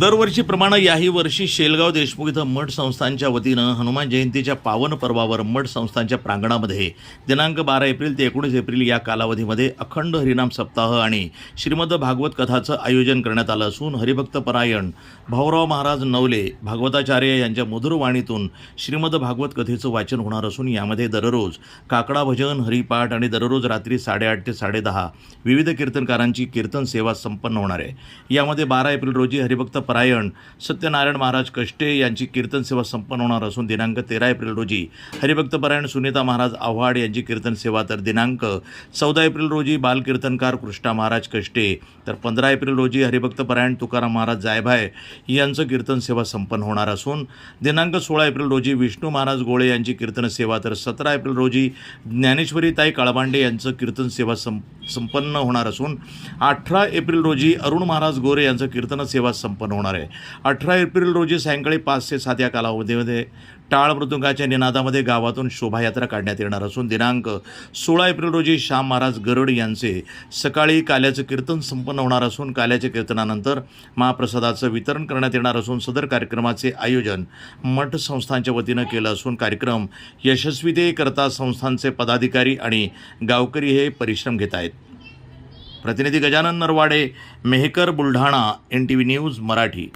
दरवर्षीप्रमाणे याही वर्षी शेलगाव देशमुख इथं मठ संस्थांच्या वतीनं हनुमान जयंतीच्या पावन पर्वावर मठ संस्थांच्या प्रांगणामध्ये दिनांक 12 एप्रिल ते 19 एप्रिल या कालावधीमध्ये अखंड हरिनाम सप्ताह आणि श्रीमद भागवत कथाचं आयोजन करण्यात आलं असून हरिभक्त परायण भाऊराव महाराज नवले भागवताचार्य यांच्या मधुर वाणीतून श्रीमद भागवत कथेचं वाचन होणार असून यामध्ये दररोज काकडा भजन हरिपाठ आणि दररोज रात्री 8:30 ते 10:30 विविध कीर्तनकारांची कीर्तन सेवा संपन्न होणार आहे। यामध्ये 12 एप्रिल रोजी हरिभक्त परायण सत्यनारायण महाराज कष्टे यांची कीर्तन सेवा संपन्न होणार असून दिनांक 13 एप्रिल रोजी हरिभक्त परायण सुनीता महाराज आव्हाड यांची कीर्तन सेवा, तर दिनांक 14 एप्रिल रोजी बालकीर्तनकार कृष्णा महाराज कष्टे, तर 15 एप्रिल रोजी हरिभक्त परायण तुकाराम महाराज जायभाय यांचं कीर्तन सेवा संपन्न होणार असून दिनांक 16 एप्रिल रोजी विष्णू महाराज गोळे यांची कीर्तन सेवा, तर 17 एप्रिल रोजी ज्ञानेश्वरी ताई काळबांडे यांचं कीर्तन सेवा संपन्न होणार असून 18 एप्रिल रोजी अरुण महाराज गोरे यांचं कीर्तन सेवा संपन्न होणार आहे। 18 एप्रिल रोजी सायंकाळी 5 ते 7 या कालावधीमध्ये टाळ मृदुंगाच्या निनादामध्ये गावातून शोभायात्रा काढण्यात येणार असून दिनांक 16 एप्रिल रोजी श्याम महाराज गरड यांचे सकाळी काल्याचं कीर्तन संपन्न होणार असून काल्याच्या कीर्तनानंतर महाप्रसादाचं वितरण करण्यात येणार असून सदर कार्यक्रमाचे आयोजन मठ संस्थांच्या वतीनं केलं असून कार्यक्रम यशस्वीतेकरता संस्थांचे पदाधिकारी आणि गावकरी हे परिश्रम घेत आहेत। प्रतिनिधी गजानन नरवाडे, मेहकर, बुलढाणा, NTV न्यूज मराठी।